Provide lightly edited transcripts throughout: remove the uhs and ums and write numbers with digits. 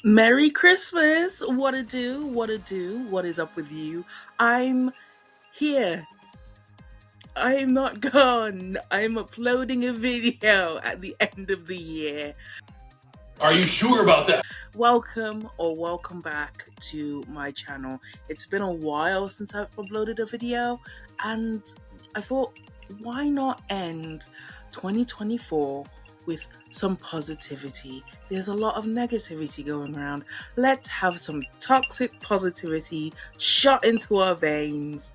Merry Christmas! What to do? What to do? What is up with you? I'm here. I'm not gone. I'm uploading a video at the end of the year. Are you sure about that? Welcome back to my channel. It's been a while since I've uploaded a video, and I thought, why not end 2024 with some positivity? There's a lot of negativity going around. Let's have some toxic positivity shot into our veins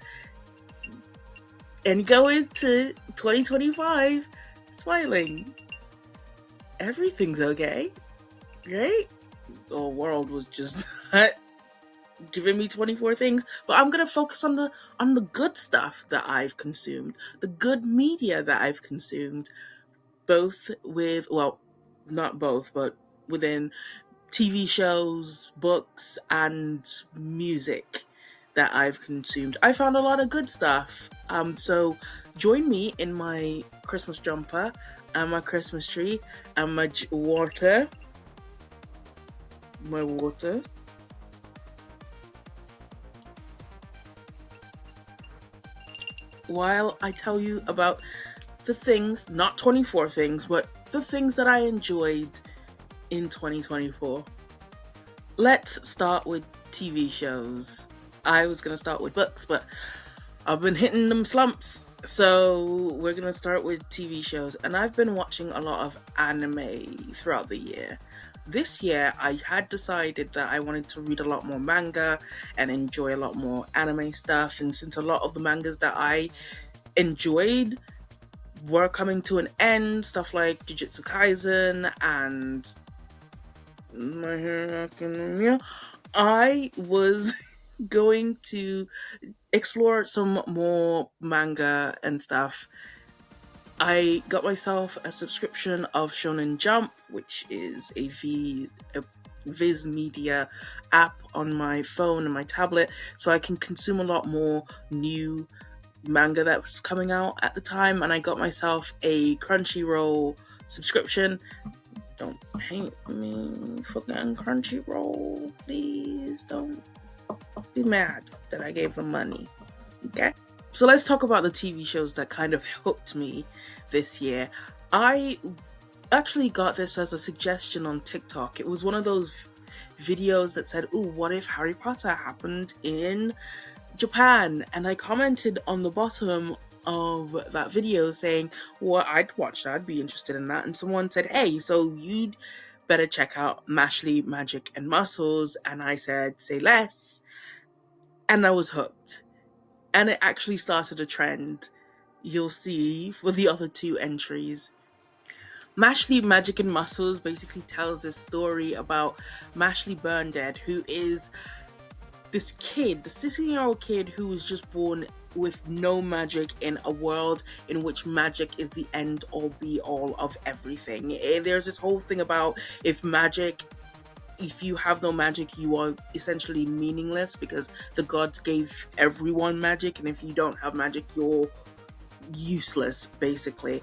and go into 2025 smiling. Everything's okay, right? The world was just not giving me 24 things, but I'm gonna focus on the good stuff that I've consumed, the good media that I've consumed, both with, well, not both, but within TV shows, books, and music that I've consumed. I found a lot of good stuff. So join me in my Christmas jumper and my Christmas tree and my water. My water. While I tell you about the things, not 24 things, but the things that I enjoyed in 2024. Let's start with TV shows. I was gonna start with books, but I've been hitting them slumps. So we're gonna start with TV shows. And I've been watching a lot of anime throughout the year. This year, I had decided that I wanted to read a lot more manga and enjoy a lot more anime stuff. And since a lot of the mangas that I enjoyed were coming to an end, stuff like Jujutsu Kaisen and My Hero Academia, I was going to explore some more manga and stuff. I got myself a subscription of Shonen Jump, which is a Viz Media app on my phone and my tablet, so I can consume a lot more new manga that was coming out at the time. And I got myself a Crunchyroll subscription. Don't hate me for getting Crunchyroll, please. Don't be mad that I gave them money, okay? So let's talk about the TV shows that kind of hooked me this year. I actually got this as a suggestion on TikTok. It was one of those videos that said, "Ooh, what if Harry Potter happened in Japan?" And I commented on the bottom of that video saying, "Well, I'd watch that, I'd be interested in that." And someone said, "Hey, so you'd better check out Mashley, Magic, and Muscles." And I said, "Say less." And I was hooked. And it actually started a trend, you'll see, for the other two entries. Mashley, Magic and Muscles basically tells this story about Mashley Burndead, who is this kid, the 16-year-old kid who was just born with no magic in a world in which magic is the end all be all of everything. There's this whole thing about if you have no magic, you are essentially meaningless because the gods gave everyone magic, and if you don't have magic, you're useless, basically.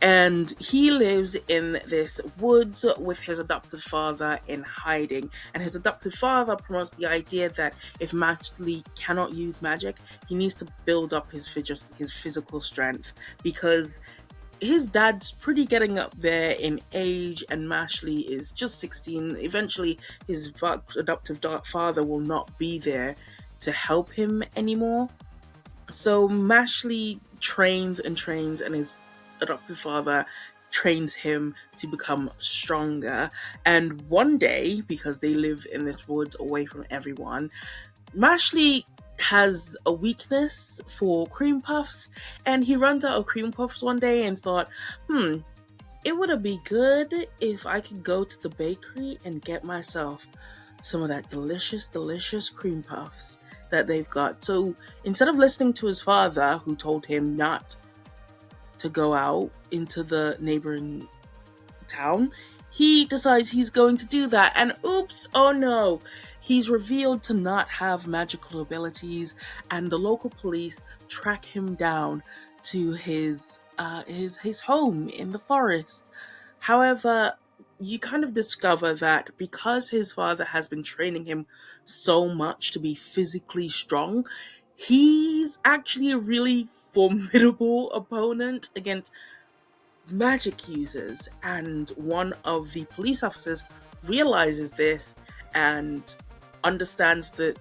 And he lives in this woods with his adoptive father in hiding. And his adoptive father promotes the idea that if Mashley cannot use magic, he needs to build up his physical strength, because his dad's pretty getting up there in age and Mashley is just 16. Eventually, his adoptive father will not be there to help him anymore. So Mashley trains and trains, and his adoptive father trains him to become stronger. And one day, because they live in this woods away from everyone, Mashley has a weakness for cream puffs, and he runs out of cream puffs one day and thought, it would be good if I could go to the bakery and get myself some of that delicious, delicious cream puffs that they've got. So instead of listening to his father, who told him not to go out into the neighboring town, he decides he's going to do that. And oops, oh no, he's revealed to not have magical abilities, and the local police track him down to his home in the forest. However, you kind of discover that because his father has been training him so much to be physically strong, he's actually a really formidable opponent against magic users. And one of the police officers realizes this and understands that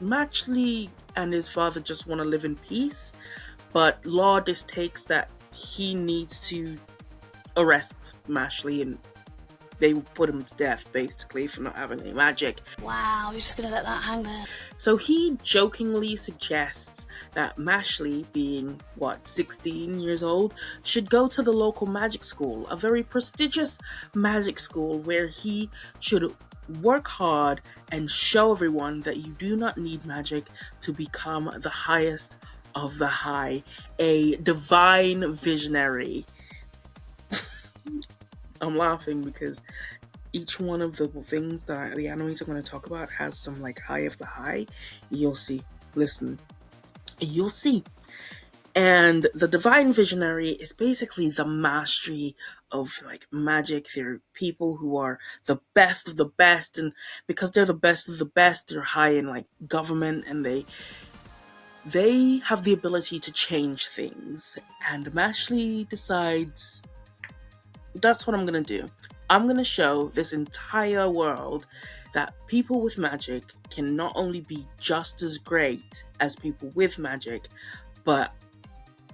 Matchley and his father just want to live in peace, but law dictates that he needs to arrest Mashley and they will put him to death basically for not having any magic. Wow, you're just gonna let that hang there. So he jokingly suggests that Mashley, being 16 years old, should go to the local magic school, a very prestigious magic school where he should work hard and show everyone that you do not need magic to become the highest of the high, a divine visionary. I'm laughing because each one of the things that the animes are going to talk about has some like high of the high. You'll see. Listen. You'll see. And the divine visionary is basically the mastery of like magic. They're people who are the best of the best, and because they're the best of the best, they're high in like government, and they have the ability to change things. And Mashley decides, that's what I'm gonna do. I'm gonna show this entire world that people with magic can not only be just as great as people with magic, but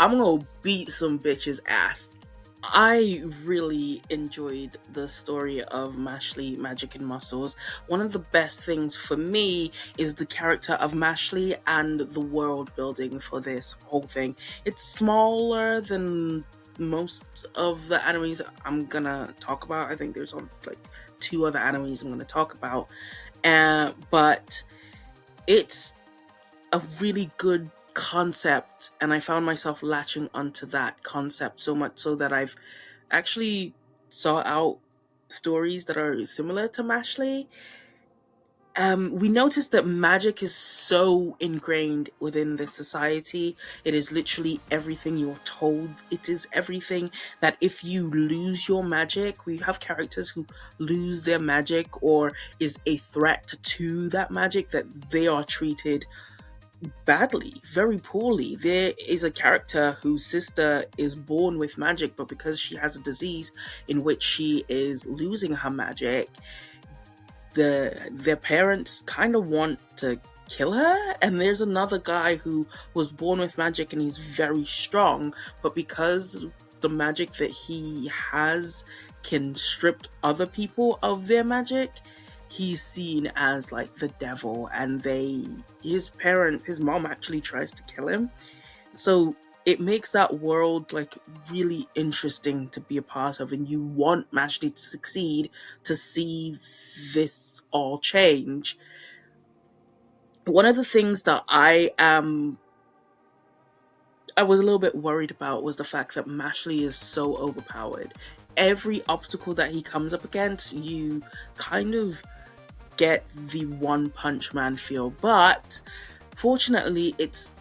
I'm gonna beat some bitches' ass. I really enjoyed the story of Mashley, Magic and Muscles. One of the best things for me is the character of Mashley and the world building for this whole thing. It's smaller than most of the animes I'm gonna talk about. I think there's like 2 other animes I'm gonna talk about, but it's a really good concept, and I found myself latching onto that concept so much so that I've actually sought out stories that are similar to Mashley. We noticed that magic is so ingrained within this society. It is literally everything you're told. It is everything that if you lose your magic, we have characters who lose their magic or is a threat to that magic, that they are treated badly, very poorly. There is a character whose sister is born with magic, but because she has a disease in which she is losing her magic, their parents kind of want to kill her. And there's another guy who was born with magic and he's very strong, but because the magic that he has can strip other people of their magic, he's seen as like the devil, and his mom actually tries to kill him. So it makes that world like really interesting to be a part of, and you want Mashley to succeed to see this all change. One of the things that I was a little bit worried about was the fact that Mashley is so overpowered. Every obstacle that he comes up against, you kind of get the One Punch Man feel, but fortunately it's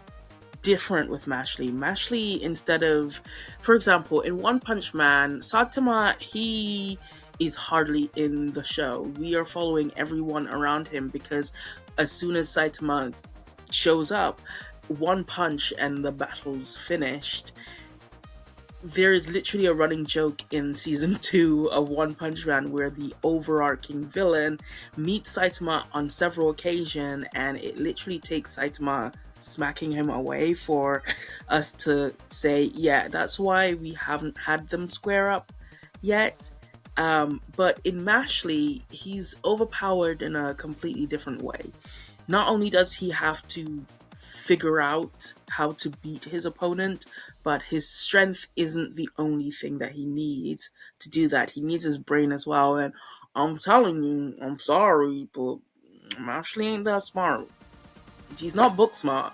different with Mashley. Mashley, instead of, for example, in One Punch Man, Saitama, he is hardly in the show. We are following everyone around him because as soon as Saitama shows up, one punch and the battle's finished. There is literally a running joke in season 2 of One Punch Man where the overarching villain meets Saitama on several occasions, and it literally takes Saitama smacking him away for us to say, yeah, that's why we haven't had them square up yet. But in Mashley, he's overpowered in a completely different way. Not only does he have to figure out how to beat his opponent, but his strength isn't the only thing that he needs to do that. He needs his brain as well. And I'm telling you, I'm sorry, but Mashley ain't that smart. He's not book smart,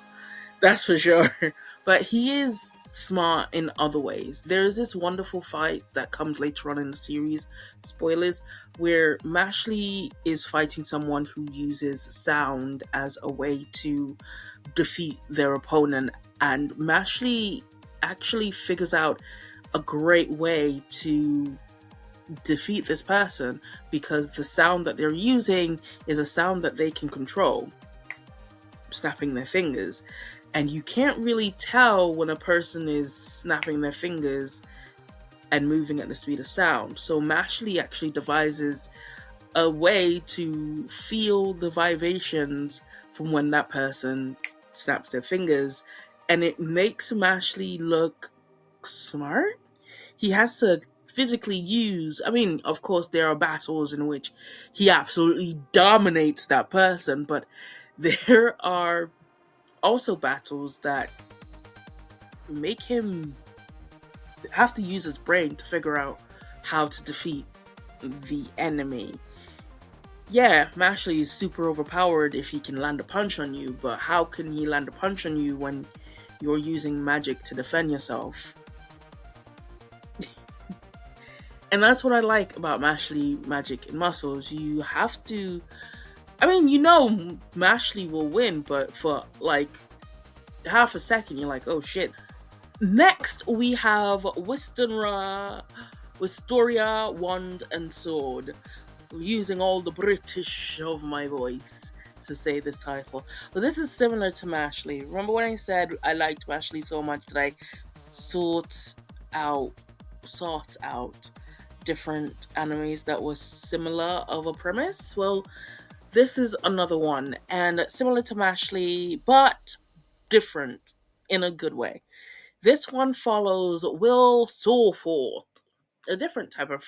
that's for sure. But he is smart in other ways. There is this wonderful fight that comes later on in the series, spoilers, where Mashley is fighting someone who uses sound as a way to defeat their opponent, and Mashley actually figures out a great way to defeat this person because the sound that they're using is a sound that they can control, snapping their fingers. And you can't really tell when a person is snapping their fingers and moving at the speed of sound. So Mashley actually devises a way to feel the vibrations from when that person snaps their fingers, and it makes Mashley look smart. He has to physically use, I mean, of course, there are battles in which he absolutely dominates that person, but there are also battles that make him have to use his brain to figure out how to defeat the enemy. Yeah, Mashley is super overpowered if he can land a punch on you, but how can he land a punch on you when you're using magic to defend yourself? And that's what I like about Mashley Magic and Muscles. You have to, I mean, Mashley will win, but for like half a second, you're like, oh shit. Next, we have Wistoria, Wand and Sword. Using all the British of my voice to say this title. But this is similar to Mashley. Remember when I said I liked Mashley so much that I sought out different animes that was similar of a premise? Well, this is another one, and similar to Mashley, but different in a good way. This one follows Will Sawforth, a different type of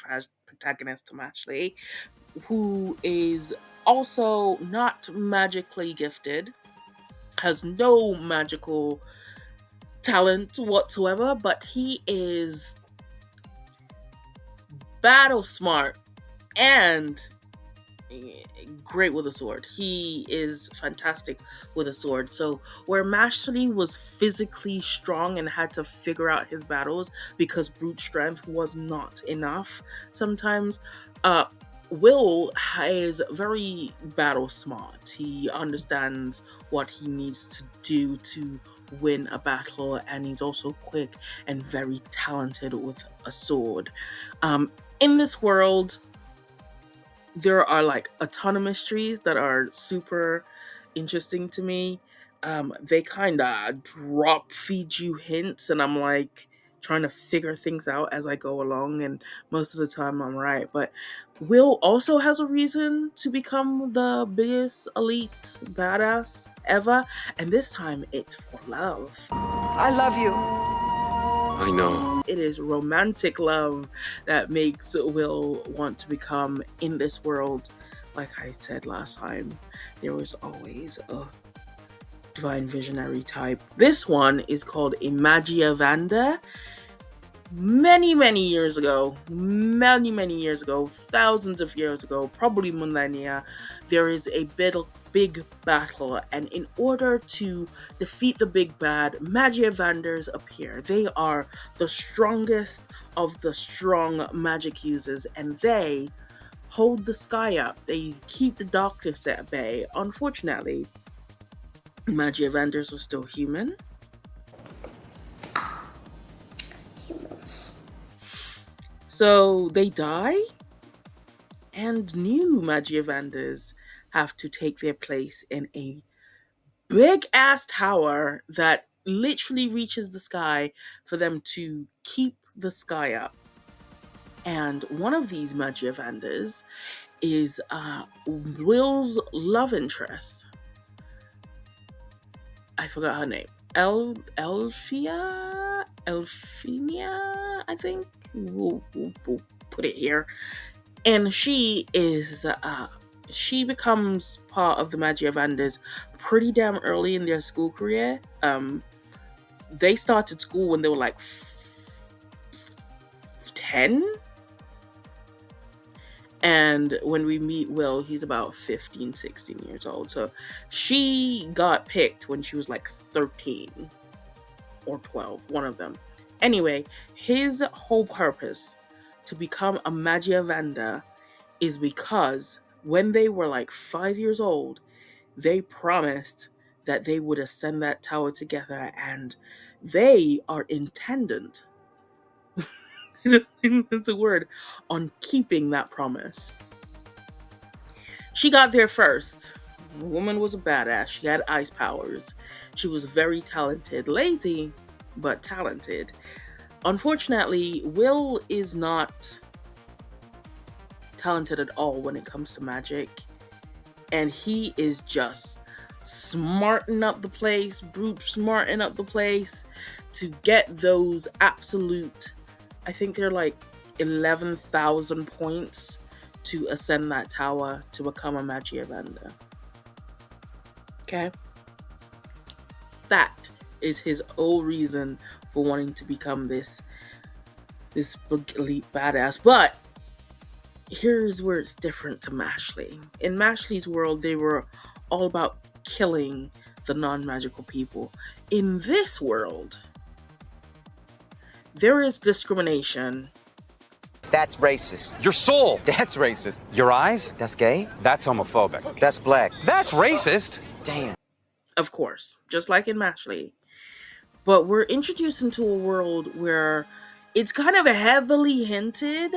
protagonist to Mashley, who is also not magically gifted, has no magical talent whatsoever, but he is battle smart and great with a sword. He is fantastic with a sword. So where Mashley was physically strong and had to figure out his battles because brute strength was not enough sometimes, Will is very battle smart. He understands what he needs to do to win a battle, and he's also quick and very talented with a sword. In this world, there are like a ton of mysteries that are super interesting to me. They kind of drop feed you hints, and I'm like trying to figure things out as I go along, and most of the time I'm right. But Will also has a reason to become the biggest elite badass ever, and this time it's for love. I love you. I know. It is romantic love that makes Will want to become in this world. Like I said last time, there was always a divine visionary type. This one is called Imagia Vanda. Many years ago, thousands of years ago, probably millennia, there is a big battle, and in order to defeat the big bad, Magiavanders appear. They are the strongest of the strong magic users, and they hold the sky up. They keep the darkness at bay. Unfortunately, Magiavanders are still human. So they die, and new Magiavanders have to take their place in a big ass tower that literally reaches the sky for them to keep the sky up. And one of these Magiavanders is Will's love interest. I forgot her name. Elphenia, I think. We'll put it here. And she becomes part of the Magiavanders pretty damn early in their school career. They started school when they were like 10. And when we meet Will, he's about 15, 16 years old. So she got picked when she was like 13 or 12, one of them. Anyway, his whole purpose to become a Magiavander is because when they were like 5 years old, they promised that they would ascend that tower together, and they are intendant It's a word, on keeping that promise. She got there first. The woman was a badass. She had ice powers. She was very talented. Lazy, but talented. Unfortunately, Will is not talented at all when it comes to magic. And he is just smarting up the place, brute smarting up the place to get those absolute, I think they're like 11,000 points to ascend that tower to become a Magia Vanda. Okay? That is his whole reason for wanting to become this big elite badass. But here's where it's different to Mashley. In Mashley's world, they were all about killing the non-magical people. In this world, there is discrimination. That's racist. Your soul. That's racist. Your eyes. That's gay. That's homophobic. That's black. That's racist. Damn. Of course, just like in Mashley. But we're introduced into a world where it's kind of heavily hinted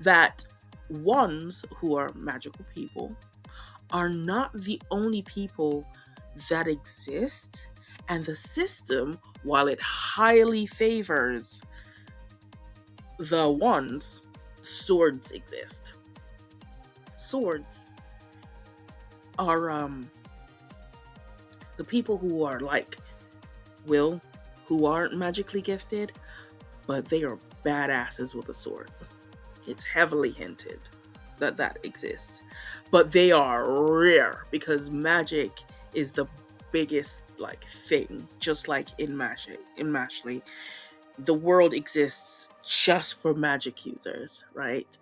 that ones who are magical people are not the only people that exist, and the system, while it highly favors the ones, swords exist. Swords are the people who are like Will, who aren't magically gifted, but they are badasses with a sword. It's heavily hinted that that exists, but they are rare because magic is the biggest like thing. Just like in Mashley, the world exists just for magic users, right?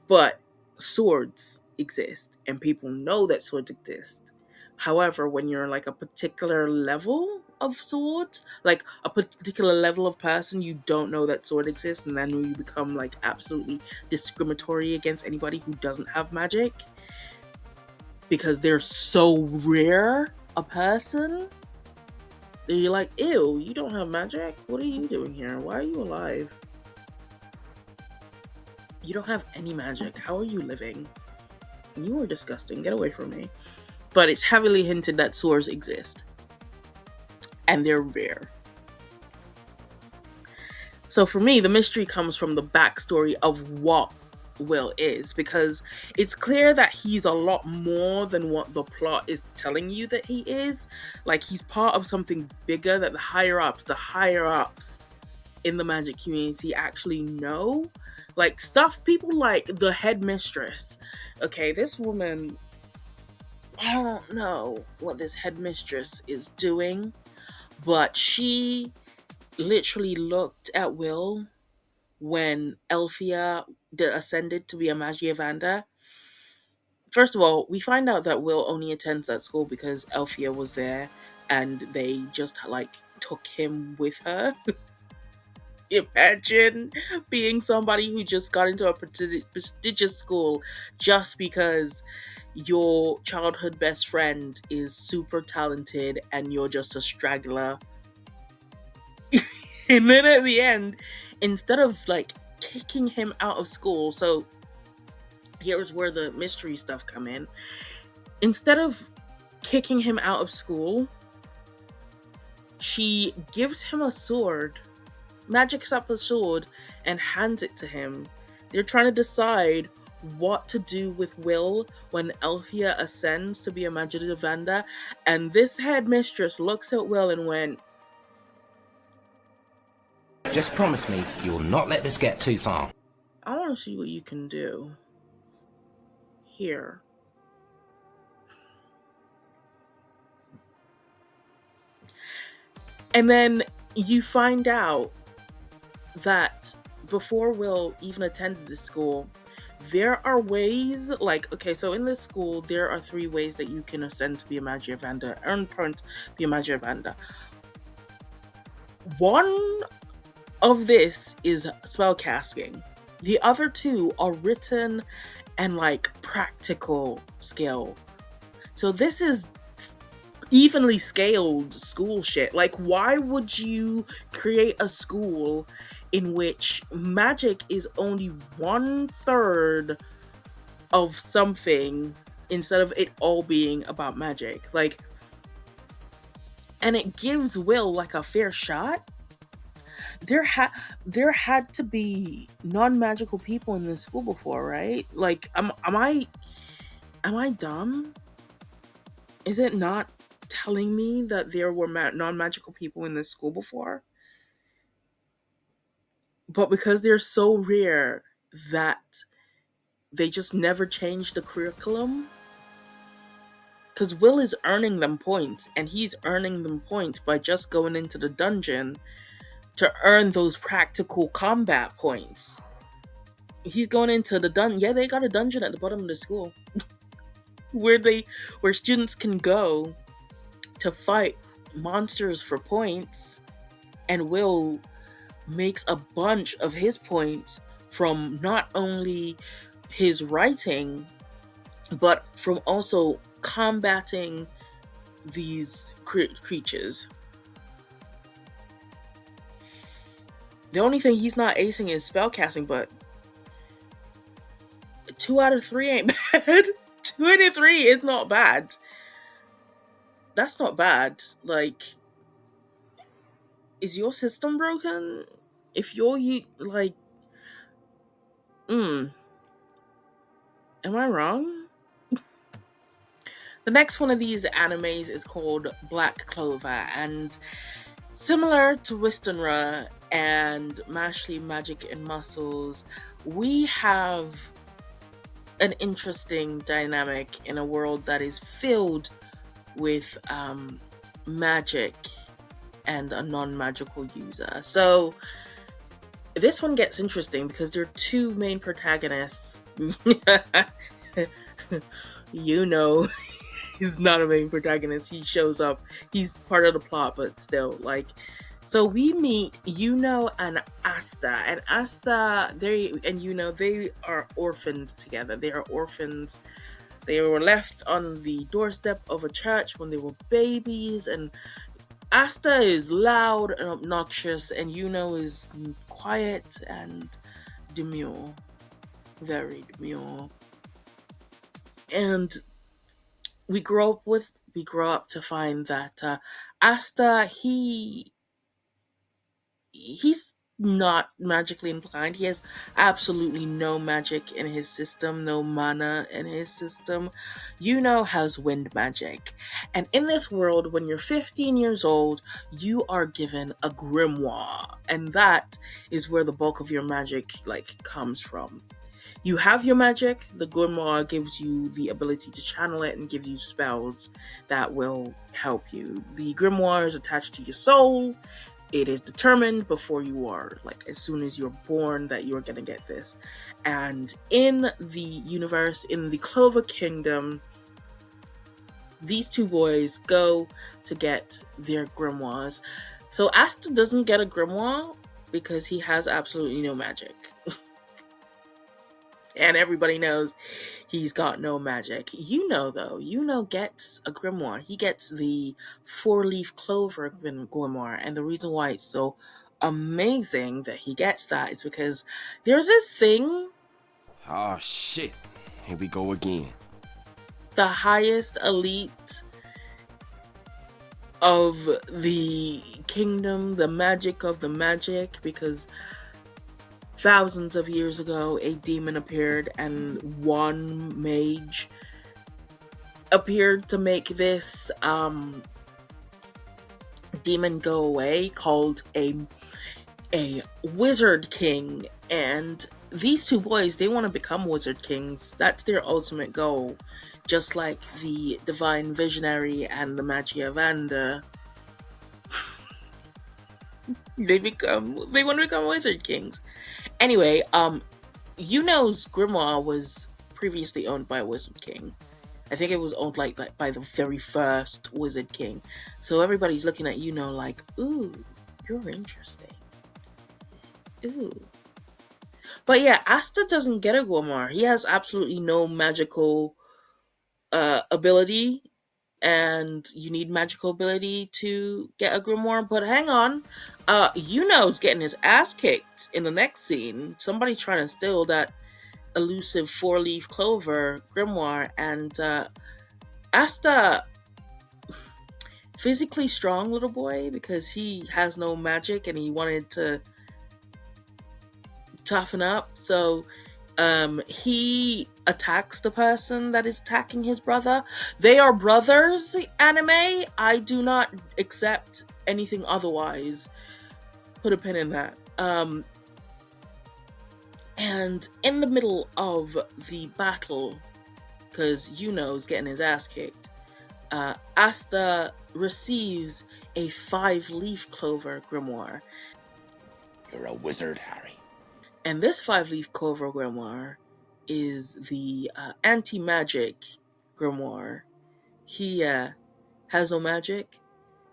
But swords exist, and people know that swords exist. However, when you're like a particular level of sword, like a particular level of person, you don't know that sword exists, and then you become like absolutely discriminatory against anybody who doesn't have magic because they're so rare a person that you're like, ew, you don't have magic? What are you doing here? Why are you alive? You don't have any magic. How are you living? You are disgusting. Get away from me. But it's heavily hinted that swords exist. And they're rare. So for me, the mystery comes from the backstory of what Will is, because it's clear that he's a lot more than what the plot is telling you that he is. Like, he's part of something bigger that the higher ups in the magic community actually know. Like, stuff people like the headmistress. Okay, this woman, I don't know what this headmistress is doing, but she literally looked at Will when Elphia ascended to be a Magia Vanda. First of all, we find out that Will only attends that school because Elphia was there and they just like took him with her. Imagine being somebody who just got into a prestigious school just because your childhood best friend is super talented and you're just a straggler. And then at the end, instead of like kicking him out of school, so here's where the mystery stuff come in. Instead of kicking him out of school, she gives him a sword, magics up a sword, and hands it to him. They're trying to decide what to do with Will when Elphia ascends to be a Magia Vanda, and this headmistress looks at Will and went, just promise me you will not let this get too far. I want to see what you can do here. And then you find out that before Will even attended the school, there are ways, like, okay, so in this school, there are 3 ways that you can ascend to be a Magia Vanda, earn points to be a Magia Vanda. One of this is spell casting. The other 2 are written and like practical skill. So this is evenly scaled school shit. Like, why would you create a school in which magic is only 1/3 of something instead of it all being about magic. Like, and it gives Will like a fair shot. There had to be non-magical people in this school before, right? Like, am I dumb? Is it not telling me that there were non-magical people in this school before? But because they're so rare that they just never changed the curriculum. Because Will is earning them points, and he's earning them points by just going into the dungeon to earn those practical combat points. He's going into the dungeon. Yeah, they got a dungeon at the bottom of the school where students can go to fight monsters for points, and Will makes a bunch of his points from not only his writing, but from also combating these creatures. The only thing he's not acing is spellcasting, but 2 out of 3 ain't bad. 2 out of 3 is not bad. That's not bad. Like, is your system broken? If you're like, am I wrong? The next one of these animes is called Black Clover, and similar to Wistenra and Mashley Magic and Muscles, we have an interesting dynamic in a world that is filled with magic and a non-magical user. So this one gets interesting because there are two main protagonists. He's not a main protagonist. He shows up. He's part of the plot, but still, like, so we meet Yuno and Asta. And Asta, they are orphaned together. They are orphans. They were left on the doorstep of a church when they were babies, and Asta is loud and obnoxious, and Yuno is quiet and demure. Very demure. And we grow up to find that Asta, he's not magically inclined. He has absolutely no magic in his system, no mana in his system. Yuno has wind magic. And in this world, when you're 15 years old, you are given a grimoire. And that is where the bulk of your magic comes from. You have your magic, the grimoire gives you the ability to channel it and give you spells that will help you. The grimoire is attached to your soul. It is determined before you are, as soon as you're born, that you're going to get this. And in the universe, in the Clover Kingdom, these two boys go to get their grimoires. So Asta doesn't get a grimoire because he has absolutely no magic. And everybody knows he's got no magic. Yuno gets a grimoire. He gets the 4-leaf clover grimoire. And the reason why it's so amazing that he gets that is because there's this thing. Oh, shit. Here we go again. The highest elite of the kingdom, the magic of the magic, because thousands of years ago, a demon appeared, and one mage appeared to make this demon go away, called a wizard king. And these two boys, they want to become wizard kings. That's their ultimate goal. Just like the divine visionary and the Magia Vanda. They want to become wizard kings. Anyway, Yuno's grimoire was previously owned by a wizard king. I think it was owned by the very first wizard king. So everybody's looking at Yuno like, ooh, you're interesting. Ooh. But yeah, Asta doesn't get a grimoire. He has absolutely no magical ability. and you need magical ability to get a grimoire. But hang on, Yuno's getting his ass kicked in the next scene. Somebody trying to steal that elusive 4-leaf clover grimoire, and Asta, physically strong little boy, because he has no magic and he wanted to toughen up, so he attacks the person that is attacking his brother. They are brothers, anime. I do not accept anything otherwise. Put a pin in that. And in the middle of the battle, because Yuno's getting his ass kicked, Asta receives a 5-leaf clover grimoire. You're a wizard, Harry. And this 5-leaf clover grimoire is the anti-magic grimoire. He has no magic.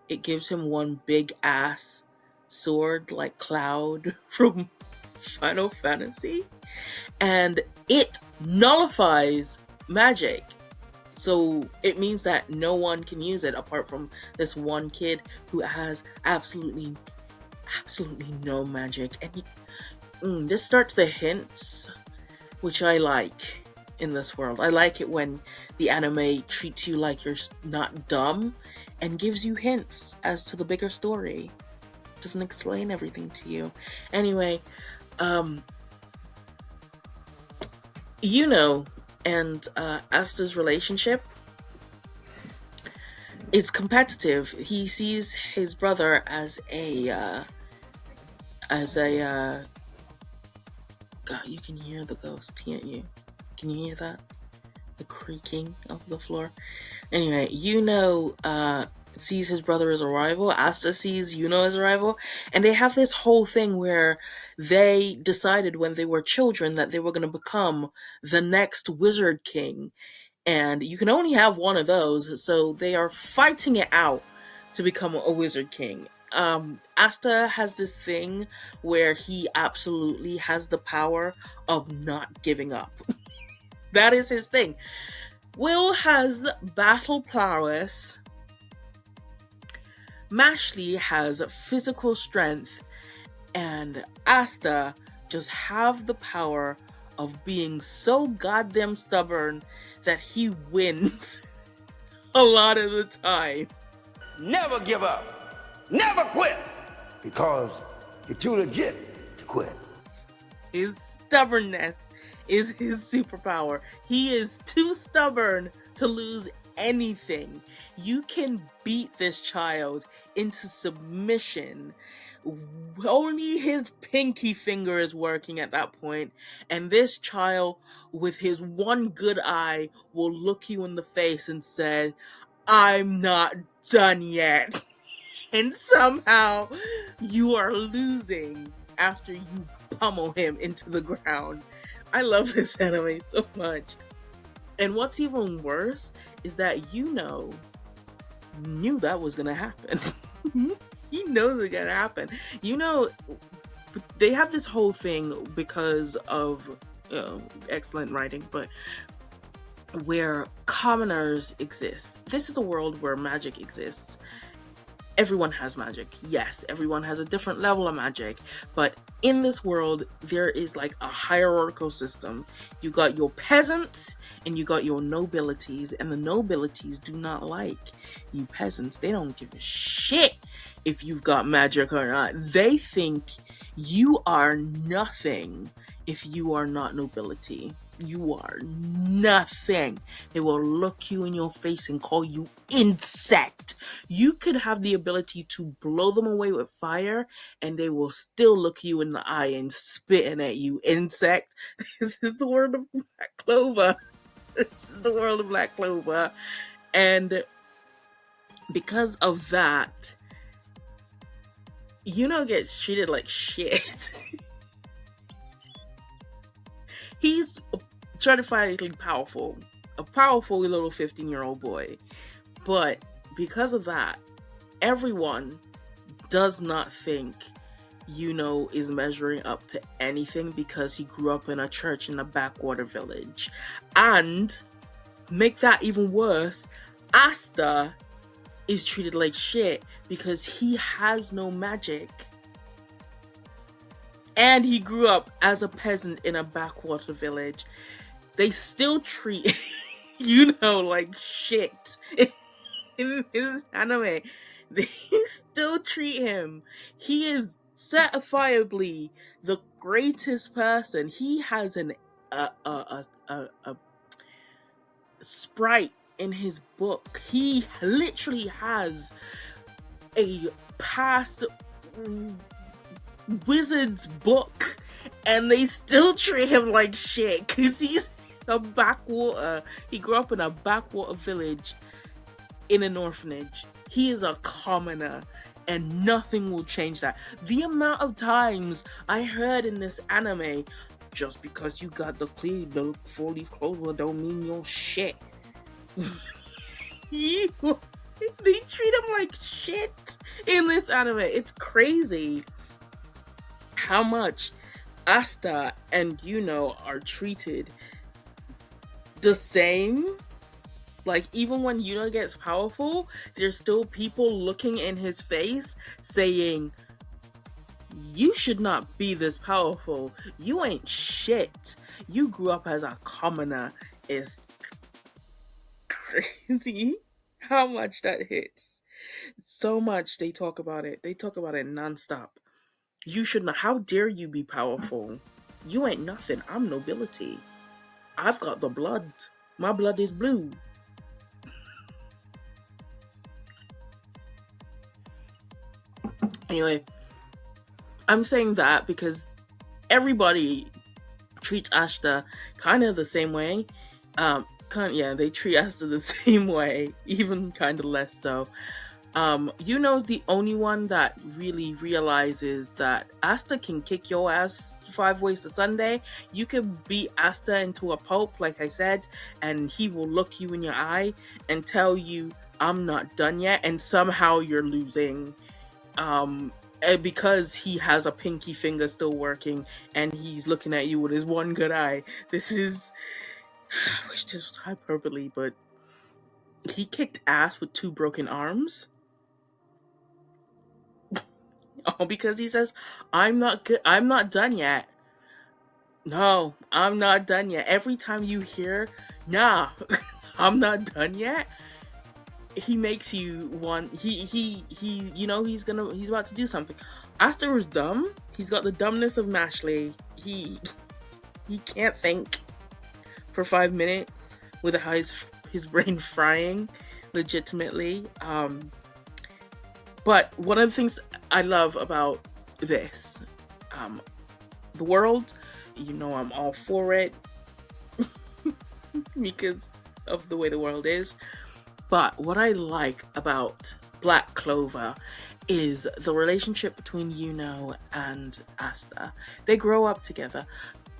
It gives him one big ass sword like Cloud from Final Fantasy. And it nullifies magic. So it means that no one can use it apart from this one kid who has absolutely no magic. And this starts the hints, which I like in this world. I like it when the anime treats you like you're not dumb and gives you hints as to the bigger story. Doesn't explain everything to you. Anyway, Yuno and Asta's relationship is competitive. He sees his brother as a God, you can hear the ghost, can't you? Can you hear that? The creaking of the floor. Anyway, Yuno sees his brother as a rival. Asta sees Yuno as a rival. And they have this whole thing where they decided when they were children that they were going to become the next Wizard King. And you can only have one of those. So they are fighting it out to become a Wizard King. Asta has this thing where he absolutely has the power of not giving up. That is his thing. Will has battle prowess. Mashley has physical strength. And Asta just have the power of being so goddamn stubborn that he wins a lot of the time. Never give up. Never quit. Because you're too legit to quit. His stubbornness is his superpower. He is too stubborn to lose anything. You can beat this child into submission. Only his pinky finger is working at that point, and this child with his one good eye will look you in the face and say, "I'm not done yet." And somehow you are losing after you pummel him into the ground. I love this anime so much. And what's even worse is that Yuno knew that was gonna happen. He knows it's gonna happen. They have this whole thing because of excellent writing, but where commoners exist. This is a world where magic exists. Everyone has magic. Yes, everyone has a different level of magic. But in this world, there is like a hierarchical system. You got your peasants and you got your nobilities. And the nobilities do not like you peasants. They don't give a shit if you've got magic or not. They think you are nothing if you are not nobility. You are nothing. They will look you in your face and call you insect. You could have the ability to blow them away with fire and they will still look you in the eye and spitting at you, insect. This is the world of Black Clover. This is the world of Black Clover. And because of that, Yuno gets treated like shit. He's certifiably powerful. A powerful little 15-year-old boy. But because of that, everyone does not think Yuno is measuring up to anything because he grew up in a church in a backwater village. And, make that even worse, Asta is treated like shit because he has no magic. And he grew up as a peasant in a backwater village. They still treat like shit in his anime. They still treat him. He is certifiably the greatest person. He has a sprite in his book. He literally has a past wizard's book, and they still treat him like shit because he's a backwater. He grew up in a backwater village in an orphanage. He is a commoner, and nothing will change that. The amount of times I heard in this anime, just because you got the 4-leaf clover don't mean you're shit. They treat him like shit in this anime. It's crazy how much Asta and Yuno are treated the same. Like, even when Yuno gets powerful, there's still people looking in his face saying, you should not be this powerful. You ain't shit. You grew up as a commoner. Is crazy how much that hits. So much they talk about it. They talk about it nonstop. You should not. How dare you be powerful? You ain't nothing. I'm nobility. I've got the blood. My blood is blue. Anyway, I'm saying that because everybody treats Asta kind of the same way. They treat Asta the same way, even kind of less so. Yuno's the only one that really realizes that Asta can kick your ass 5 ways to Sunday. You could beat Asta into a pulp, like I said, and he will look you in your eye and tell you, I'm not done yet, and somehow you're losing. Because he has a pinky finger still working and he's looking at you with his one good eye. This is, I wish this was hyperbole, but he kicked ass with 2 broken arms. All because he says, I'm not good. I'm not done yet. No, I'm not done yet. Every time you hear, nah, I'm not done yet, he makes you want. He's about to do something. Asta was dumb. He's got the dumbness of Mashley. He can't think for 5 minutes without his brain frying, legitimately. But one of the things I love about this, the world, I'm all for it because of the way the world is. But what I like about Black Clover is the relationship between Yuno and Asta. They grow up together.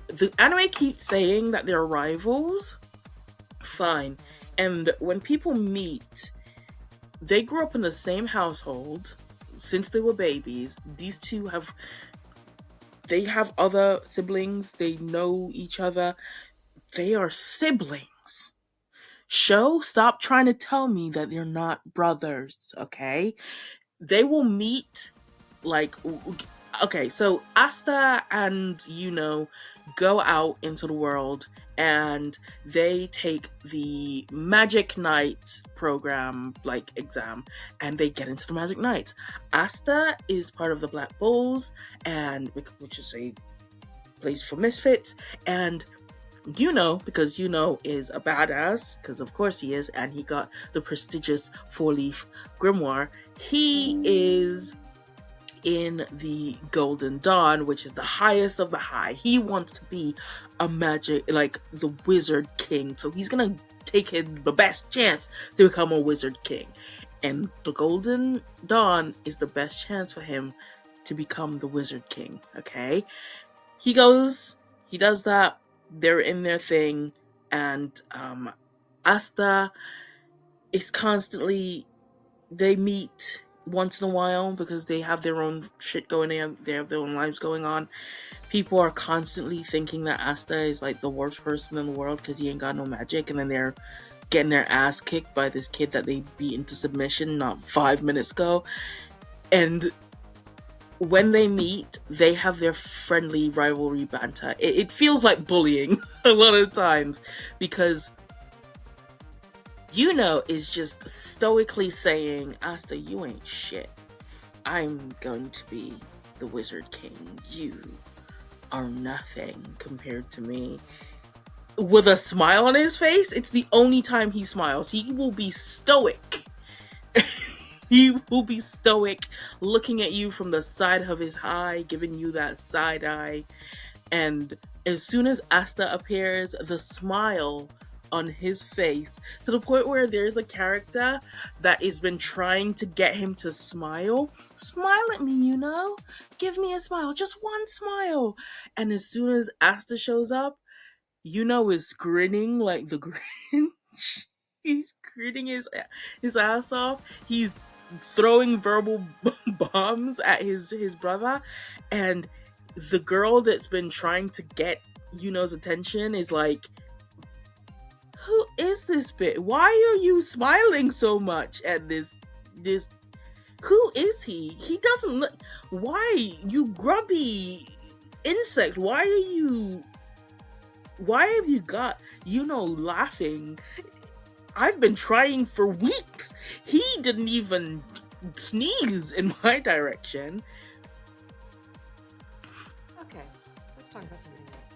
The anime keeps saying that they're rivals. Fine. And when people meet, they grew up in the same household since they were babies. These two have other siblings. They know each other. They are siblings. Show, stop trying to tell me that they're not brothers, okay? They will meet, so Asta and Yuno go out into the world and they take the Magic Knight program, exam, and they get into the Magic Knights. Asta is part of the Black Bulls, which is a place for misfits, and Yuno, because Yuno is a badass, because of course he is, and he got the prestigious 4-leaf grimoire, he is in the Golden Dawn, which is the highest of the high. He wants to be a the Wizard King, so he's gonna take the best chance to become a Wizard King. And the Golden Dawn is the best chance for him to become the Wizard King, okay? He does that. They're in their thing, and Asta is constantly, they meet once in a while because they have their own shit going on, they have their own lives going on. People are constantly thinking that Asta is the worst person in the world because he ain't got no magic, and then they're getting their ass kicked by this kid that they beat into submission not 5 minutes ago. And when they meet, they have their friendly rivalry banter. It feels like bullying a lot of times, because is just stoically saying, Asta, you ain't shit. I'm going to be the Wizard King. You are nothing compared to me. With a smile on his face, it's the only time he smiles. He will be stoic. He will be stoic, looking at you from the side of his eye, giving you that side eye. And as soon as Asta appears, the smile on his face, to the point where there's a character that has been trying to get him to smile. Smile at me, give me a smile, just one smile. And as soon as Asta shows up, is grinning like the Grinch. He's grinning his ass off. He's throwing verbal bombs at his brother, and the girl that's been trying to get Yuno's attention is like, who is this bitch? Why are you smiling so much at this who is he? He doesn't look. Why, you grubby insect? Why have you got laughing? I've been trying for weeks. He didn't even sneeze in my direction. Okay, let's talk about something else.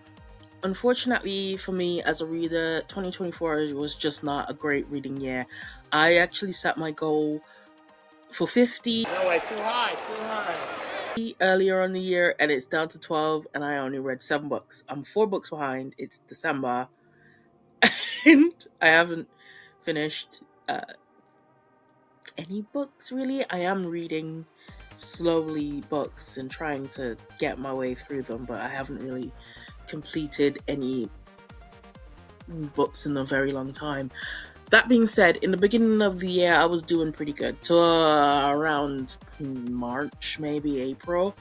Unfortunately for me as a reader, 2024 was just not a great reading year. I actually set my goal for 50. No way, too high. Earlier on the year, and it's down to 12, and I only read 7 books. I'm 4 books behind. It's December, and I haven't finished any books really. I am reading slowly books and trying to get my way through them, but I haven't really completed any books in a very long time. That being said, in the beginning of the year, I was doing pretty good. To around March, maybe April.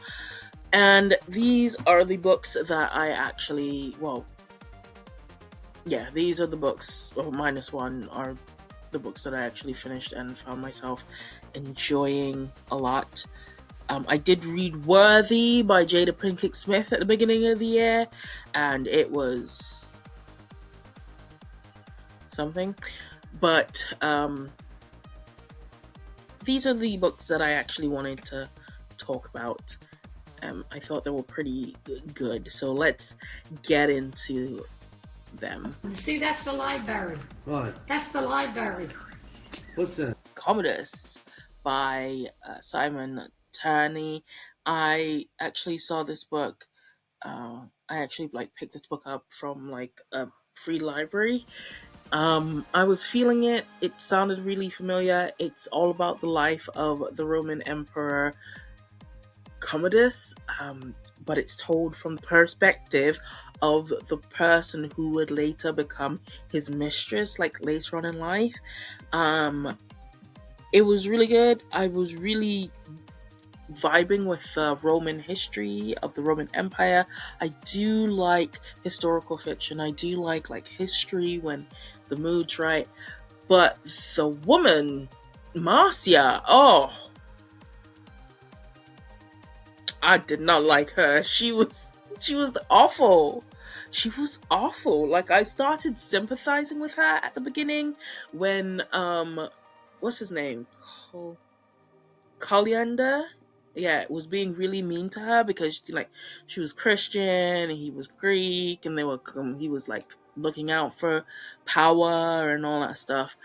And these are the books that I actually, these are the books, minus one, are the books that I actually finished and found myself enjoying a lot. I did read Worthy by Jada Pinkett Smith at the beginning of the year, and it was something. But these are the books that I actually wanted to talk about. I thought they were pretty good, so let's get into them. See, that's the library. Right. That's the library. What's that? Commodus by Simon Turney. I actually saw this book. I actually picked this book up from a free library. I was feeling it. It sounded really familiar. It's all about the life of the Roman Emperor Commodus, but it's told from the perspective of the person who would later become his mistress, later on in life. It was really good. I was really vibing with the Roman history of the Roman Empire. I do like historical fiction. I do like history when the mood's right. But the woman, Marcia, I did not like her. She was awful. She was awful. I started sympathizing with her at the beginning when what's his name? Coliander? Yeah, was being really mean to her because she was Christian and he was Greek, and he was looking out for power and all that stuff.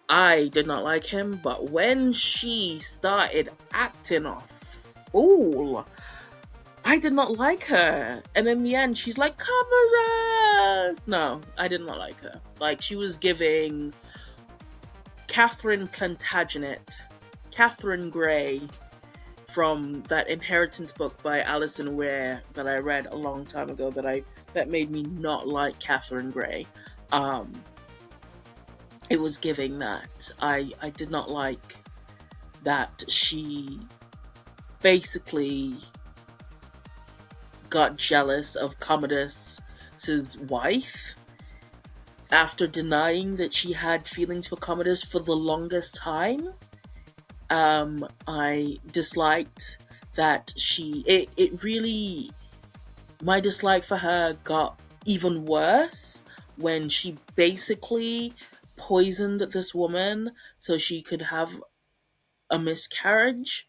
I did not like him, but when she started acting a fool, I did not like her. And in the end, she's like, Commodus! No, I did not like her. She was giving Catherine Plantagenet, Catherine Grey, from that Inheritance book by Alison Ware that I read a long time ago that made me not like Catherine Grey. It was giving that. I did not like that she basically got jealous of Commodus's wife, after denying that she had feelings for Commodus for the longest time. I disliked that it really, my dislike for her got even worse when she basically poisoned this woman so she could have a miscarriage.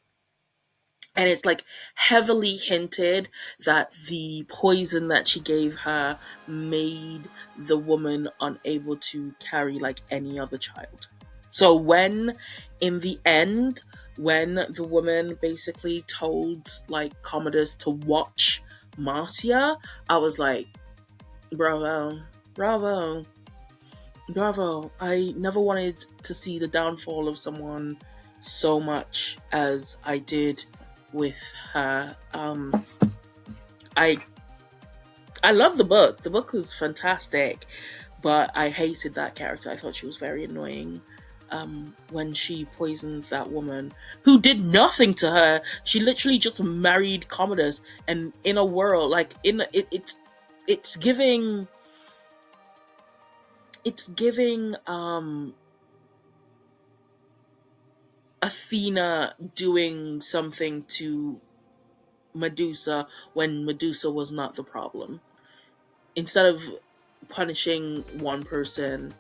And it's like heavily hinted that the poison that she gave her made the woman unable to carry like any other child. So when in the end, when the woman basically told like Commodus to watch Marcia, I was like, bravo, bravo, bravo. I never wanted to see the downfall of someone so much as I did with her. I love the book. The book was fantastic, but I hated that character. I thought she was very annoying. When she poisoned that woman who did nothing to her. She literally just married Commodus, and in a world like it's giving Athena doing something to Medusa when Medusa was not the problem. Instead of punishing one person,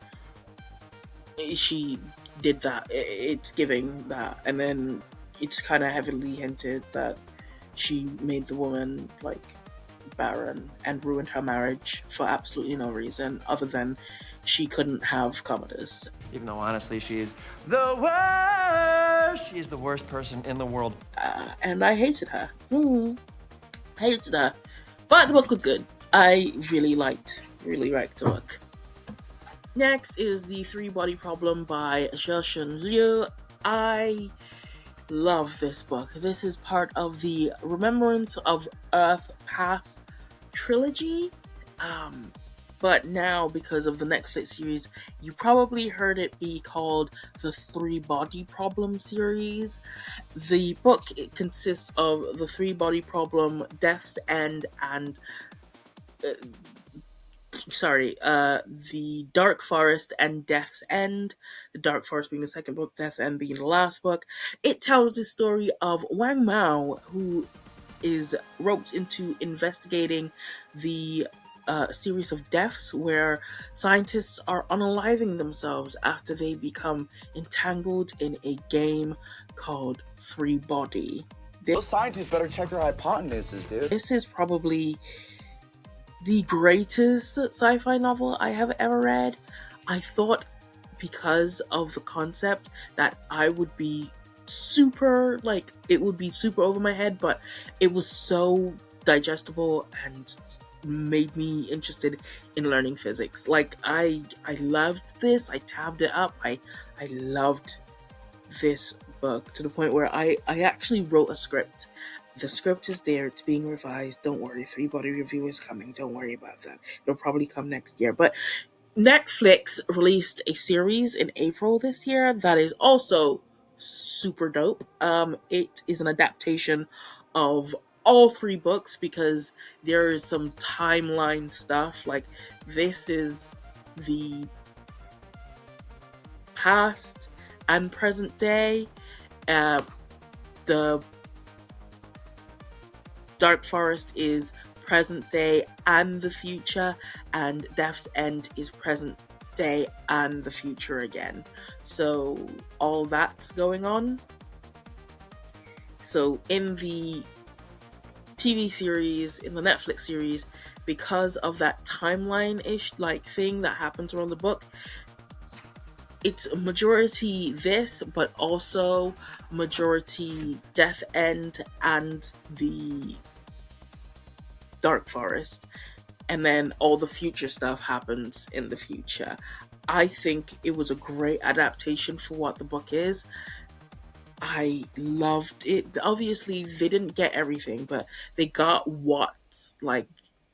she did that. It's giving that, and then it's kind of heavily hinted that she made the woman like barren and ruined her marriage for absolutely no reason other than she couldn't have Commodus. Even though honestly she is the worst. She is the worst person in the world. And I hated her. Hated her. But the book was good. I really liked the book. Next is The Three Body Problem by Zheshun Liu. I love this book. This is part of the Remembrance of Earth Past trilogy. But now, because of the Netflix series, you probably heard it be called the Three Body Problem series. The book, it consists of the Three Body Problem, Death's End, and the Dark Forest and Death's End. The Dark Forest being the second book, Death's End being the last book. It tells the story of Wang Mao, who is roped into investigating the series of deaths where scientists are unaliving themselves after they become entangled in a game called Three Body. Those scientists better check their hypotenuses, dude. This is probably the greatest sci-fi novel I have ever read. I thought, because of the concept, that I would be it would be super over my head, but it was so digestible and made me interested in learning physics. Like, I loved this. I tabbed it up. I loved this book to the point where I actually wrote a script. The script is there. It's being revised. Don't worry. Three Body Review is coming. Don't worry about that. It'll probably come next year. But Netflix released a series in April this year that is also super dope. It is an adaptation of all three books because there is some timeline stuff. Like, this is the past and present day. The Dark Forest is present day and the future, and Death's End is present day and the future again. So all that's going on. So in the TV series, in the Netflix series, because of that timeline-ish like thing that happens around the book, it's majority this, but also majority Death End and the Dark Forest. And then all the future stuff happens in the future. I think it was a great adaptation for what the book is. I loved it. Obviously, they didn't get everything, but they got what, like,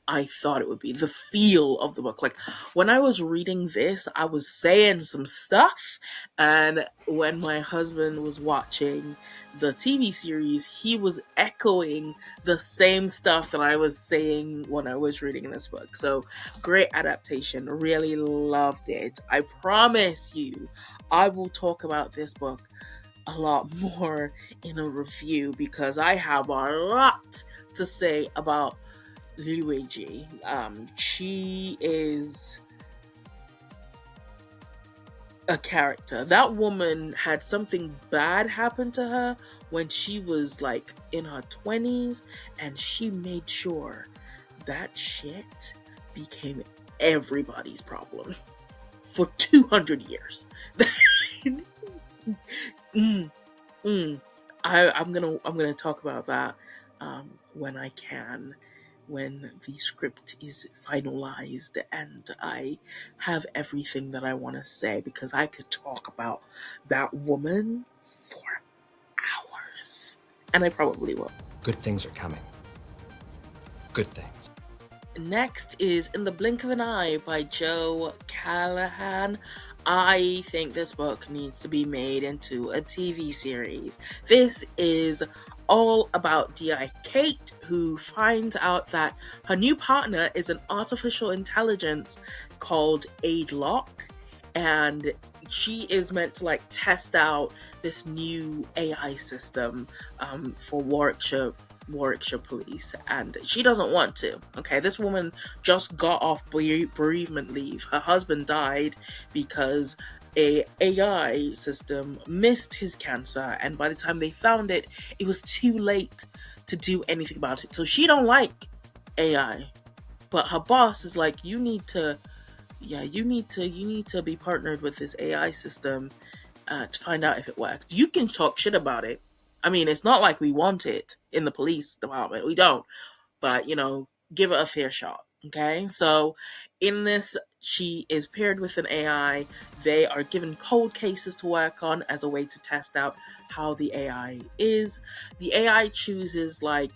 I thought it would be. The feel of the book. Like, when I was reading this, I was saying some stuff, and when my husband was watching the TV series, he was echoing the same stuff that I was saying when I was reading this book. So, great adaptation. Really loved it. I promise you, I will talk about this book a lot more in a review because I have a lot to say about Luigi. She is a character. That woman had something bad happen to her when she was like in her 20s, and she made sure that shit became everybody's problem for 200 years. I'm gonna talk about that when I can, when the script is finalized and I have everything that I want to say, because I could talk about that woman for hours, and I probably will. Good things are coming. Good things. Next is In the Blink of an Eye by Joe Callahan. I think this book needs to be made into a TV series. This is all about D.I. Kate, who finds out that her new partner is an artificial intelligence called Aidlock, and she is meant to like test out this new AI system for Warwickshire police, and she doesn't want to. Okay, this woman just got off bereavement leave. Her husband died because a AI system missed his cancer, and by the time they found it, it was too late to do anything about it. So she don't like AI, but her boss is like, you need to be partnered with this AI system to find out if it works. You can talk shit about it. I mean, it's not like we want it in the police department. We don't. But, give it a fair shot. Okay? So, in this, she is paired with an AI. They are given cold cases to work on as a way to test out how the AI is. The AI chooses, like,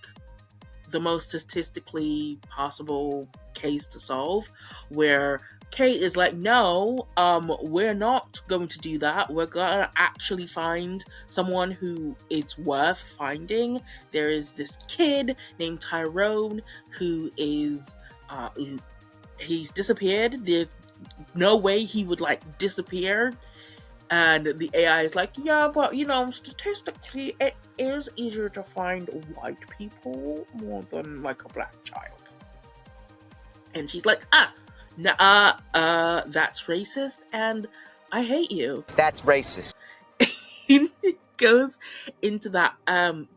the most statistically possible case to solve, where Kate is like, no, we're not going to do that. We're gonna actually find someone who it's worth finding. There is this kid named Tyrone who is, he's disappeared. There's no way he would like disappear. And the AI is like, yeah, but statistically, it is easier to find white people more than like a black child. And she's like, that's racist, and I hate you. That's racist. It goes into that.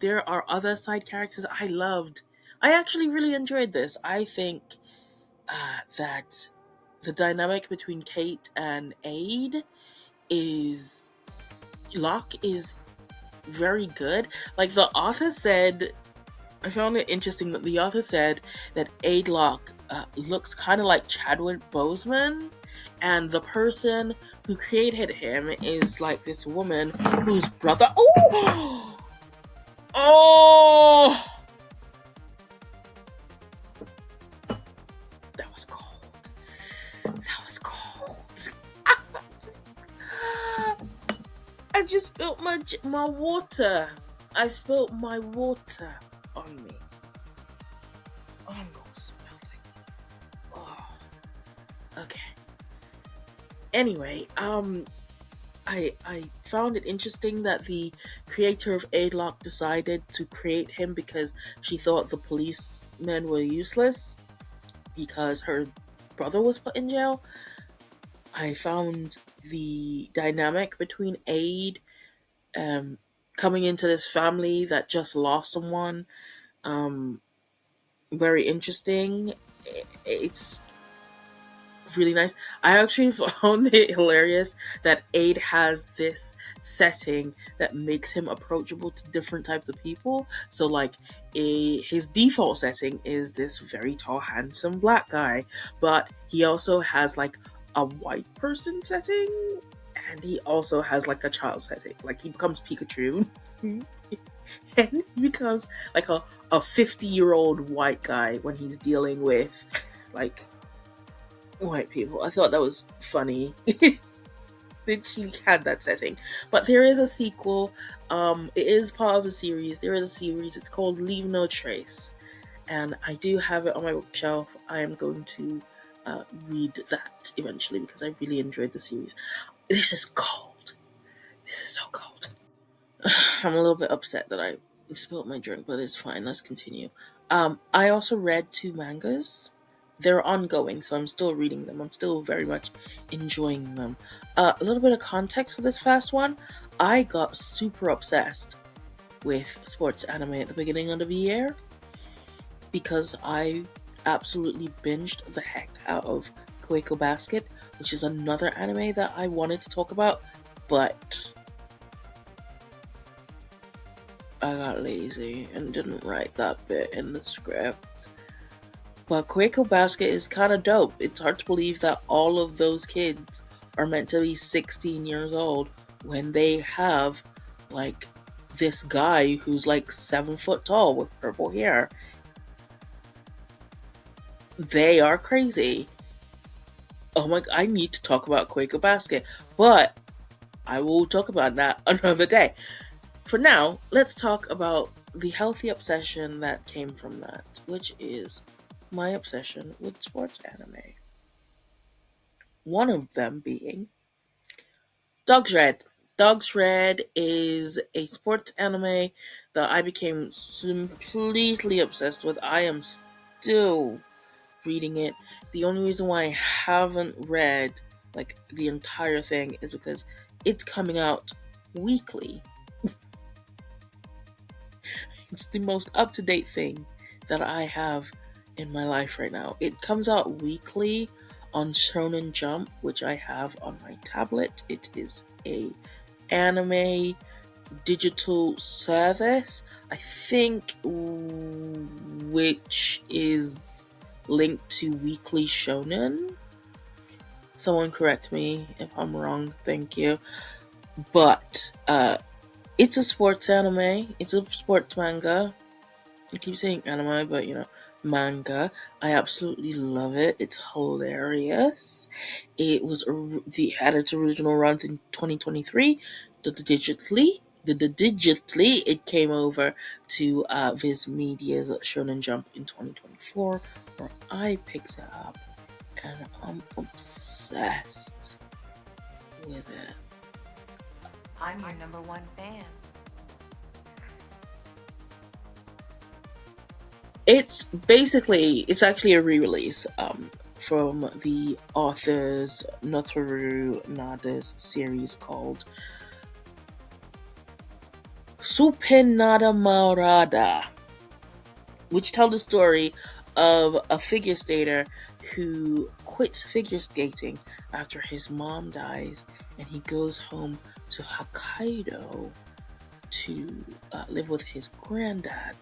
There are other side characters I loved. I actually really enjoyed this. I think that the dynamic between Kate and Locke is very good. Like, the author said, I found it interesting that the author said that Aidlock looks kind of like Chadwick Boseman, and the person who created him is like this woman whose brother. Oh, that was cold. That was cold. I just spilled my water. I spilled my water on me. Oh, I'm going to smell it. Oh. Okay. Anyway, I found it interesting that the creator of Aidlock decided to create him because she thought the policemen were useless because her brother was put in jail. I found the dynamic between Aid coming into this family that just lost someone very interesting. It's really nice. I actually found it hilarious that Aid has this setting that makes him approachable to different types of people. So like his default setting is this very tall, handsome black guy, but he also has like a white person setting, and he also has like a child setting. Like he becomes Pikachu and he becomes like a a 50-year-old white guy when he's dealing with like white people. I thought that was funny. That she had that setting. But there is a sequel. It is part of a series. There is a series. It's called Leave No Trace. And I do have it on my bookshelf. I am going to read that eventually because I really enjoyed the series. This is cold. This is so cold. I'm a little bit upset that I spilled my drink, but it's fine. Let's continue. I also read 2 mangas. They're ongoing, so I'm still reading them. I'm still very much enjoying them. A little bit of context for this first one. I got super obsessed with sports anime at the beginning of the year because I absolutely binged the heck out of Kueko Basket, which is another anime that I wanted to talk about, but I got lazy and didn't write that bit in the script. But Kueko Basket is kind of dope. It's hard to believe that all of those kids are meant to be 16 years old when they have, like, this guy who's like 7 foot tall with purple hair. They are crazy. Oh my, I need to talk about Kueko Basket, but I will talk about that another day. For now, let's talk about the healthy obsession that came from that, which is my obsession with sports anime. One of them being Dog's Red. Dog's Red is a sports anime that I became completely obsessed with. I am still reading it. The only reason why I haven't read like the entire thing is because it's coming out weekly. It's the most up-to-date thing that I have in my life right now. It comes out weekly on Shonen Jump, which I have on my tablet. It is a anime digital service, I think, which is linked to Weekly Shonen. Someone correct me if I'm wrong, thank you. But it's a sports anime. It's a sports manga. I keep saying anime, but manga. I absolutely love it. It's hilarious. It had its original run in 2023. Digitally, it came over to Viz Media's Shonen Jump in 2024, where I picked it up, and I'm obsessed with it. I'm your number 1 fan. It's actually a re-release from the author's Notoru Nada's series called Supernada Maurada, which tells the story of a figure skater who quits figure skating after his mom dies, and he goes home to Hokkaido to live with his granddad,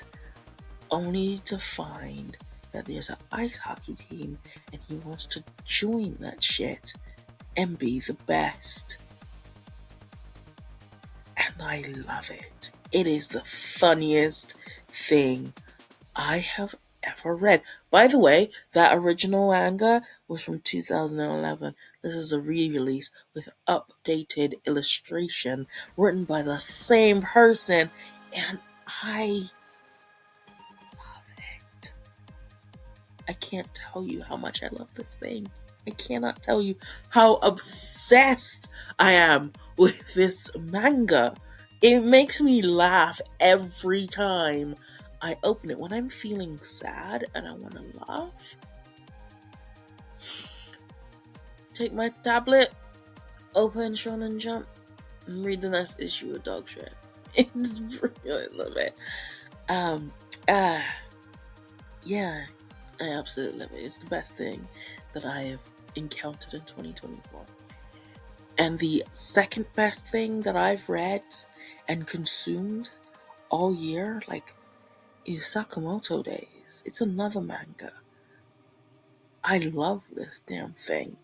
only to find that there's an ice hockey team and he wants to join that shit and be the best. And I love it. It is the funniest thing I have ever read. By the way, that original manga was from 2011. This is a re-release with updated illustration written by the same person, and I can't tell you how much I love this thing. I cannot tell you how obsessed I am with this manga. It makes me laugh every time I open it. When I'm feeling sad and I want to laugh, take my tablet, open Shonen Jump, and read the next issue of Dog Shred. It's really, I love it. Yeah, I absolutely love it. It's the best thing that I have encountered in 2024. And the second best thing that I've read and consumed all year, is Sakamoto Days. It's another manga. I love this damn thing.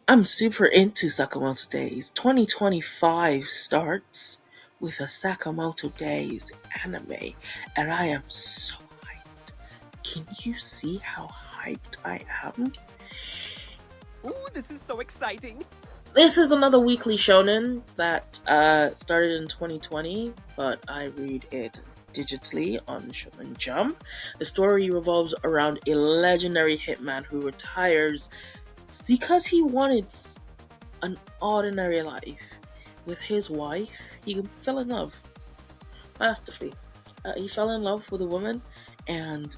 I'm super into Sakamoto Days. 2025 starts with a Sakamoto Days anime, and I am so hyped. Can you see how hyped I am? Ooh, this is so exciting. This is another weekly shonen that started in 2020, but I read it digitally on Shonen Jump. The story revolves around a legendary hitman who retires because he wanted an ordinary life. With his wife, he fell in love masterfully. He fell in love with a woman and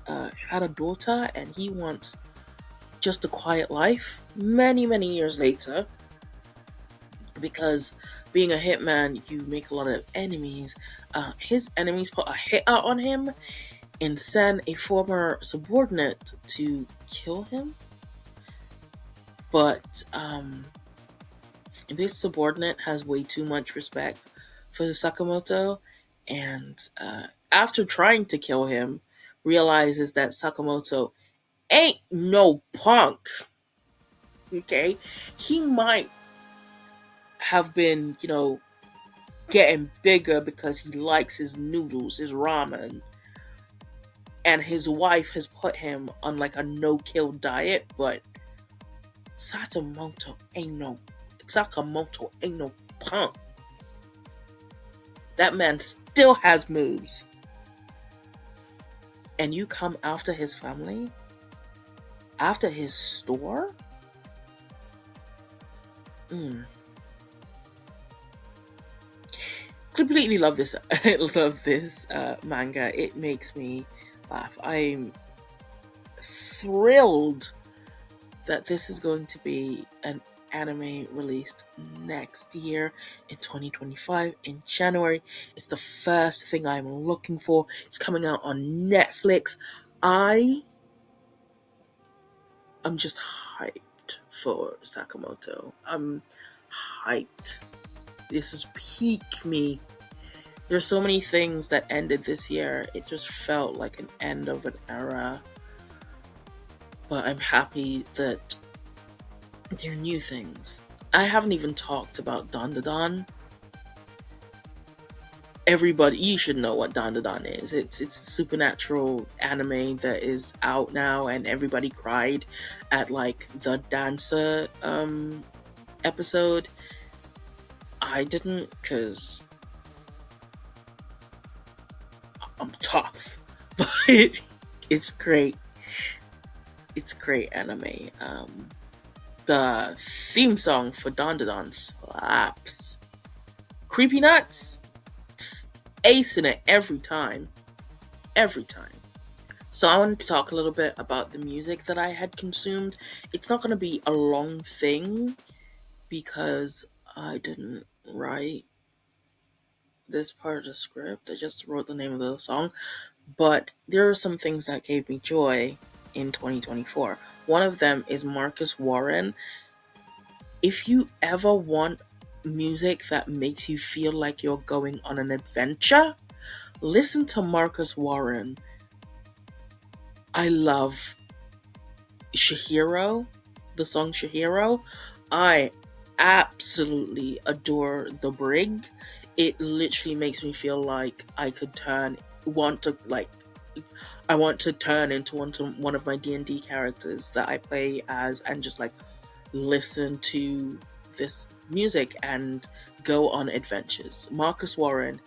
had a daughter, and he wants just a quiet life. Many, many years later, because being a hitman, you make a lot of enemies. His enemies put a hit out on him and send a former subordinate to kill him. But this subordinate has way too much respect for Sakamoto, and after trying to kill him, realizes that Sakamoto ain't no punk. Okay? He might have been, getting bigger because he likes his noodles, his ramen, and his wife has put him on like a no-kill diet, but Sakamoto ain't no punk. That man still has moves. And you come after his family? After his store? Completely love this. I love this manga. It makes me laugh. I'm thrilled that this is going to be an anime released next year in 2025 in January. It's the first thing I'm looking for. It's coming out on Netflix. I'm just hyped for Sakamoto. I'm hyped. This is peak me. There's so many things that ended this year. It just felt like an end of an era. But I'm happy that there are new things. I haven't even talked about Dandadan. Everybody, you should know what Dandadan is. It's a supernatural anime that is out now, and everybody cried at like the dancer episode. I didn't, because I'm tough. But it's great. It's great anime. The theme song for Dandadan slaps. Creepy Nuts, acing it every time. Every time. So I wanted to talk a little bit about the music that I had consumed. It's not going to be a long thing because I didn't write this part of the script. I just wrote the name of the song. But there are some things that gave me joy in 2024. One of them is Marcus Warren. If you ever want music that makes you feel like you're going on an adventure, listen to Marcus Warren. I love Shihiro, the song Shihiro. I absolutely adore The Brig. It literally makes me feel like I want to turn into one of my D&D characters that I play as, and just like listen to this music and go on adventures. Marcus Warren,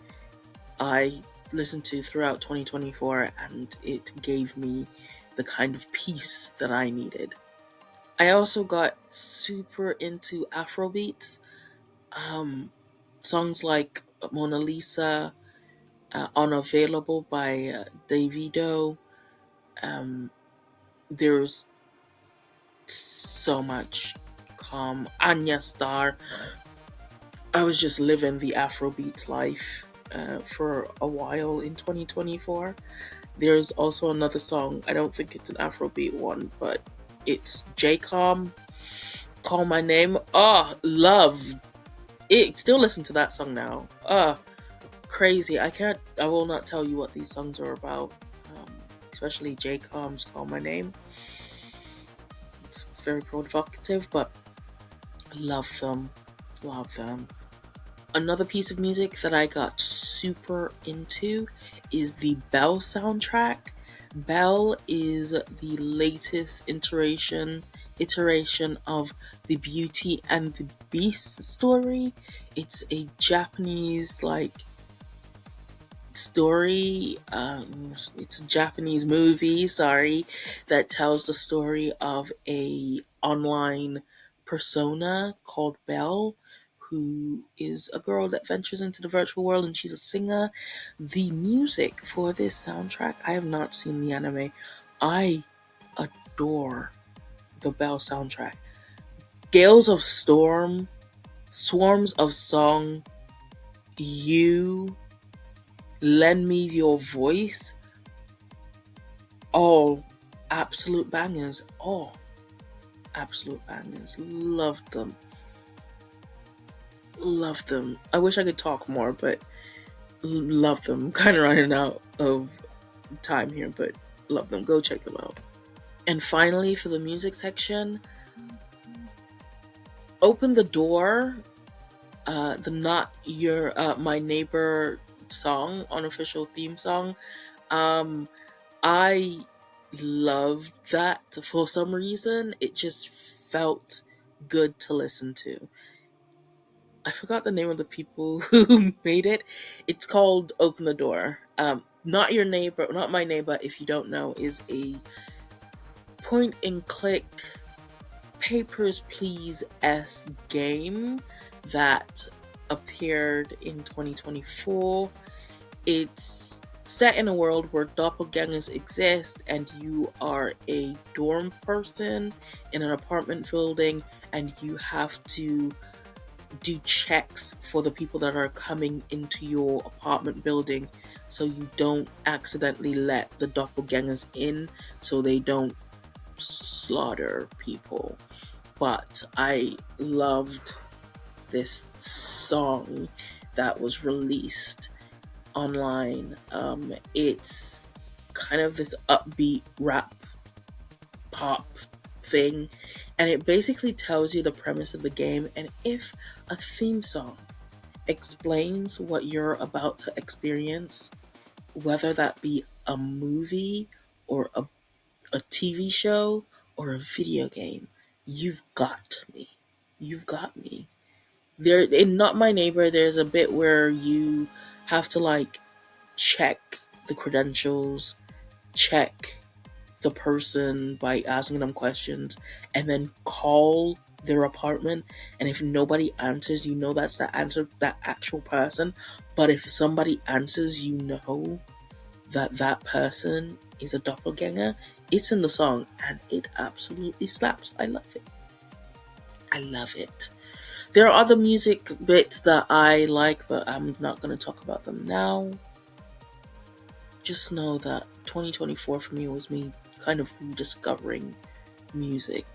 I listened to throughout 2024, and it gave me the kind of peace that I needed. I also got super into Afrobeats. Songs like Mona Lisa, Unavailable by Davido. There's so much calm. Anya Star. I was just living the Afrobeats life for a while in 2024. There's also another song. I don't think it's an Afrobeat one, but it's J-Com, Call My Name. Love it. Still listen to that song now. Crazy. I will not tell you what these songs are about. Especially J-Com's Call My Name. It's very provocative, but love them. Another piece of music that I got super into is the Belle soundtrack. Belle is the latest iteration of the Beauty and the Beast story. It's a Japanese story. It's a Japanese movie, sorry, that tells the story of a online persona called Belle, who is a girl that ventures into the virtual world, and she's a singer. The music for this soundtrack, I have not seen the anime. I adore the Belle soundtrack. Gales of Storm, Swarms of Song, You, Lend Me Your Voice, all absolute bangers. All absolute bangers. Loved them. Loved them. I wish I could talk more, but love them. I'm kind of running out of time here, but love them. Go check them out. And finally, for the music section, Open the Door, the Not Your My Neighbor song, unofficial theme song. I loved that for some reason. It just felt good to listen to. I forgot the name of the people who made it. It's called Open the Door. Not Your Neighbor, Not My Neighbor, if you don't know, is a point and click Papers, Please-esque game that appeared in 2024. It's set in a world where doppelgangers exist and you are a dorm person in an apartment building, and you have to do checks for the people that are coming into your apartment building so you don't accidentally let the doppelgangers in, so they don't slaughter people. But I loved this song that was released online. It's kind of this upbeat rap pop thing, and it basically tells you the premise of the game, and if a theme song explains what you're about to experience, whether that be a movie or a TV show or a video game, you've got me. You've got me. There in Not My Neighbor, there's a bit where you have to check the credentials, check the person by asking them questions, and then call their apartment. And if nobody answers, you know that's the answer, that actual person. But if somebody answers, you know that that person is a doppelganger. It's in the song, and it absolutely slaps. I love it. I love it. There are other music bits that I like, but I'm not going to talk about them now. Just know that 2024 for me was me kind of rediscovering music,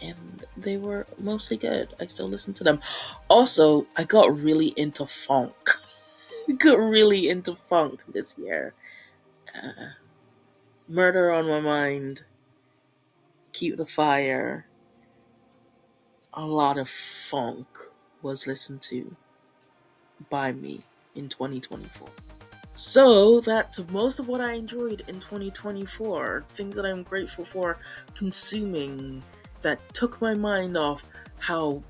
and they were mostly good. I still listen to them. Also, I got really into funk. Got really into funk this year. Murder on My Mind, Keep the Fire. A lot of funk was listened to by me in 2024. So that's most of what I enjoyed in 2024. Things that I'm grateful for consuming that took my mind off how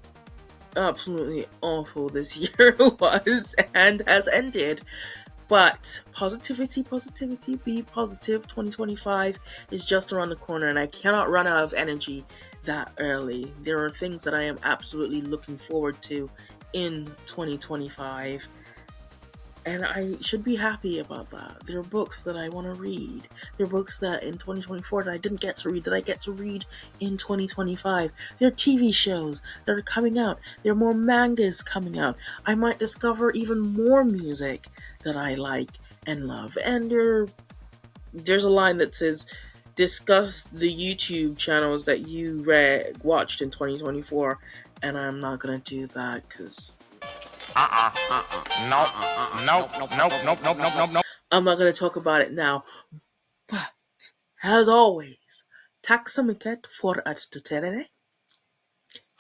absolutely awful this year was and has ended. But positivity, be positive. 2025 is just around the corner, and I cannot run out of energy that early. There are things that I am absolutely looking forward to in 2025. And I should be happy about that. There are books that I want to read. There are books that in 2024 that I didn't get to read that I get to read in 2025. There are TV shows that are coming out. There are more mangas coming out. I might discover even more music that I like and love. And there's a line that says, discuss the YouTube channels that you watched in 2024. And I'm not going to do that because... Nope. I'm not going to talk about it now. But, as always, tack så mycket för att du tillade.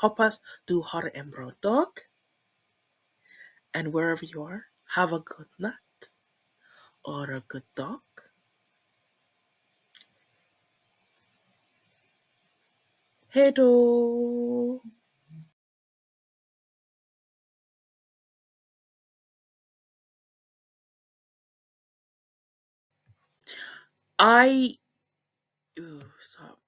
Hoppas du har en bra dag. And wherever you are, have a good night or a good dog. Hello. I. Ooh, stop.